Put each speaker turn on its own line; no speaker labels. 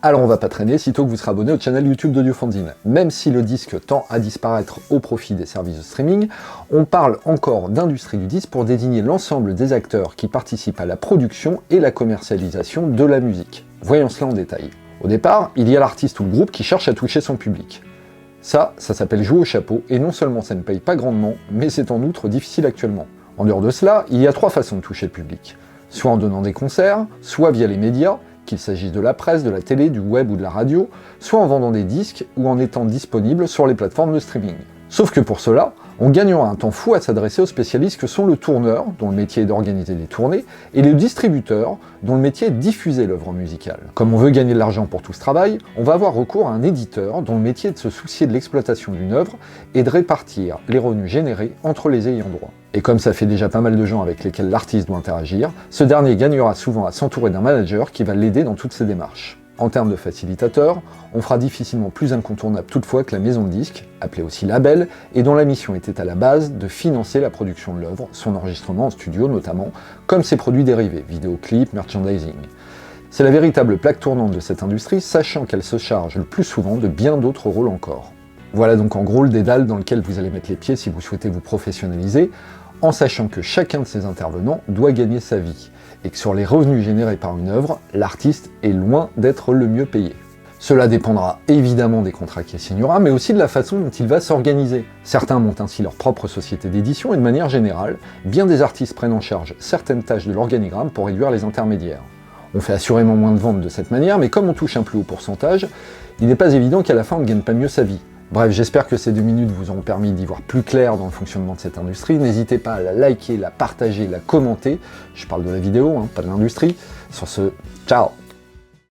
Alors on va pas traîner, sitôt que vous serez abonné au channel YouTube d'Audiofanzine. Même si le disque tend à disparaître au profit des services de streaming, on parle encore d'industrie du disque pour désigner l'ensemble des acteurs qui participent à la production et la commercialisation de la musique. Voyons cela en détail. Au départ, il y a l'artiste ou le groupe qui cherche à toucher son public. Ça s'appelle jouer au chapeau, et non seulement ça ne paye pas grandement, mais c'est en outre difficile actuellement. En dehors de cela, il y a 3 façons de toucher le public. Soit en donnant des concerts, soit via les médias, qu'il s'agisse de la presse, de la télé, du web ou de la radio, soit en vendant des disques ou en étant disponible sur les plateformes de streaming. Sauf que pour cela, on gagnera un temps fou à s'adresser aux spécialistes que sont le tourneur, dont le métier est d'organiser des tournées, et le distributeur, dont le métier est de diffuser l'œuvre musicale. Comme on veut gagner de l'argent pour tout ce travail, on va avoir recours à un éditeur, dont le métier est de se soucier de l'exploitation d'une œuvre et de répartir les revenus générés entre les ayants droit. Et comme ça fait déjà pas mal de gens avec lesquels l'artiste doit interagir, ce dernier gagnera souvent à s'entourer d'un manager qui va l'aider dans toutes ses démarches. En termes de facilitateur, on fera difficilement plus incontournable toutefois que la maison de disques, appelée aussi label, et dont la mission était à la base de financer la production de l'œuvre, son enregistrement en studio notamment, comme ses produits dérivés, vidéoclips, merchandising. C'est la véritable plaque tournante de cette industrie, sachant qu'elle se charge le plus souvent de bien d'autres rôles encore. Voilà donc en gros le dédale dans lequel vous allez mettre les pieds si vous souhaitez vous professionnaliser, en sachant que chacun de ces intervenants doit gagner sa vie, et que sur les revenus générés par une œuvre, l'artiste est loin d'être le mieux payé. Cela dépendra évidemment des contrats qu'il signera, mais aussi de la façon dont il va s'organiser. Certains montent ainsi leur propre société d'édition, et de manière générale, bien des artistes prennent en charge certaines tâches de l'organigramme pour réduire les intermédiaires. On fait assurément moins de ventes de cette manière, mais comme on touche un plus haut pourcentage, il n'est pas évident qu'à la fin on ne gagne pas mieux sa vie. Bref, j'espère que ces 2 minutes vous auront permis d'y voir plus clair dans le fonctionnement de cette industrie. N'hésitez pas à la liker, la partager, la commenter. Je parle de la vidéo, pas de l'industrie. Sur ce, ciao!